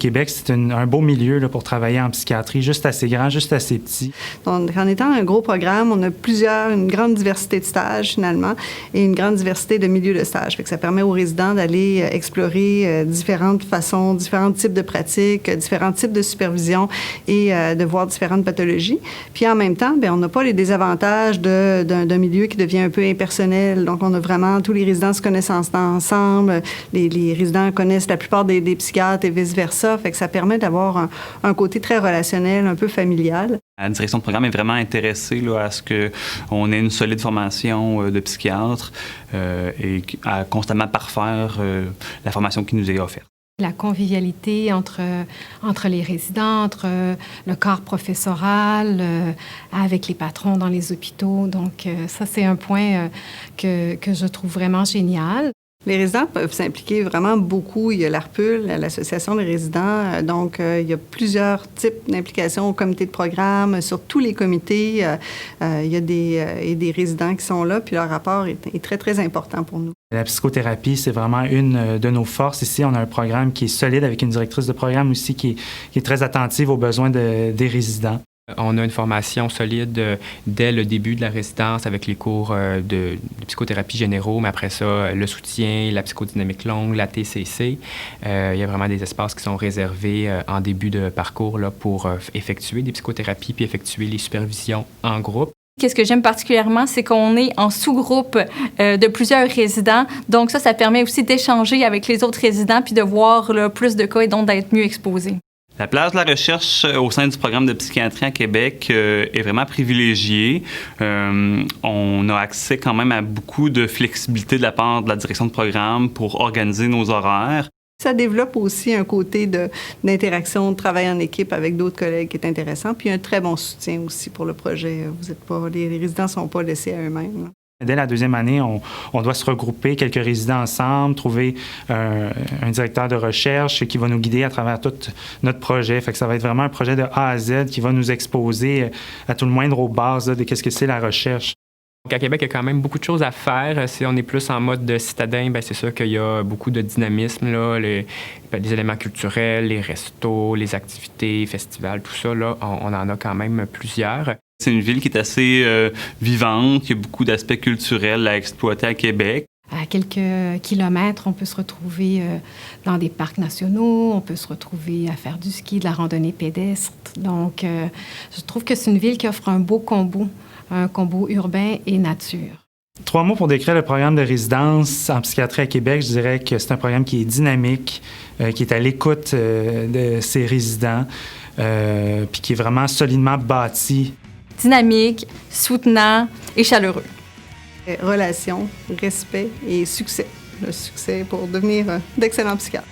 Québec, c'est un beau milieu là, pour travailler en psychiatrie, juste assez grand, juste assez petit. Donc, en étant un gros programme, on a une grande diversité de stages finalement et une grande diversité de milieux de stage. Fait que ça permet aux résidents d'aller explorer différentes façons, différents types de pratiques, différents types de supervision et de voir différentes pathologies. Puis en même temps, bien, on n'a pas les désavantages d'un milieu qui devient un peu impersonnel. Donc, on a vraiment, tous les résidents se connaissent ensemble, les résidents connaissent la plupart des psychiatres et vice-versa. Fait que ça permet d'avoir un côté très relationnel, un peu familial. La direction de programme est vraiment intéressée là, à ce qu'on ait une solide formation de psychiatre et à constamment parfaire la formation qui nous est offerte. La convivialité entre les résidents, entre le corps professoral, avec les patrons dans les hôpitaux. Donc, ça, c'est un point que je trouve vraiment génial. Les résidents peuvent s'impliquer vraiment beaucoup. Il y a l'ARPUL, l'Association des résidents. Donc, il y a plusieurs types d'implications au comité de programme, sur tous les comités. Il y a des résidents qui sont là, puis leur rapport est très, très important pour nous. La psychothérapie, c'est vraiment une de nos forces. Ici, on a un programme qui est solide avec une directrice de programme aussi qui est très attentive aux besoins des résidents. On a une formation solide dès le début de la résidence avec les cours de psychothérapie généraux, mais après ça, le soutien, la psychodynamique longue, la TCC. Il y a vraiment des espaces qui sont réservés en début de parcours là, pour effectuer des psychothérapies puis effectuer les supervisions en groupe. Qu'est-ce que j'aime particulièrement, c'est qu'on est en sous-groupe de plusieurs résidents. Donc ça permet aussi d'échanger avec les autres résidents puis de voir là, plus de cas et donc d'être mieux exposés. La place de la recherche au sein du programme de psychiatrie à Québec est vraiment privilégiée. On a accès quand même à beaucoup de flexibilité de la part de la direction de programme pour organiser nos horaires. Ça développe aussi un côté d'interaction, de travail en équipe avec d'autres collègues qui est intéressant, puis un très bon soutien aussi pour le projet. Les résidents ne sont pas laissés à eux-mêmes. Dès la deuxième année, on doit se regrouper, quelques résidents ensemble, trouver un directeur de recherche qui va nous guider à travers tout notre projet. Fait que ça va être vraiment un projet de A à Z qui va nous exposer à tout le moindre aux bases de qu'est-ce que c'est la recherche. Donc à Québec, il y a quand même beaucoup de choses à faire. Si on est plus en mode de citadin, bien, c'est sûr qu'il y a beaucoup de dynamisme, là, les éléments culturels, les restos, les activités, festivals, tout ça, là, on en a quand même plusieurs. C'est une ville qui est assez vivante, qui a beaucoup d'aspects culturels à exploiter à Québec. À quelques kilomètres, on peut se retrouver dans des parcs nationaux, on peut se retrouver à faire du ski, de la randonnée pédestre. Donc, je trouve que c'est une ville qui offre un beau combo, un combo urbain et nature. 3 mots pour décrire le programme de résidence en psychiatrie à Québec. Je dirais que c'est un programme qui est dynamique, qui est à l'écoute de ses résidents, puis qui est vraiment solidement bâti. Dynamique, soutenant et chaleureux. Relations, respect et succès. Le succès pour devenir d'excellents psychiatres.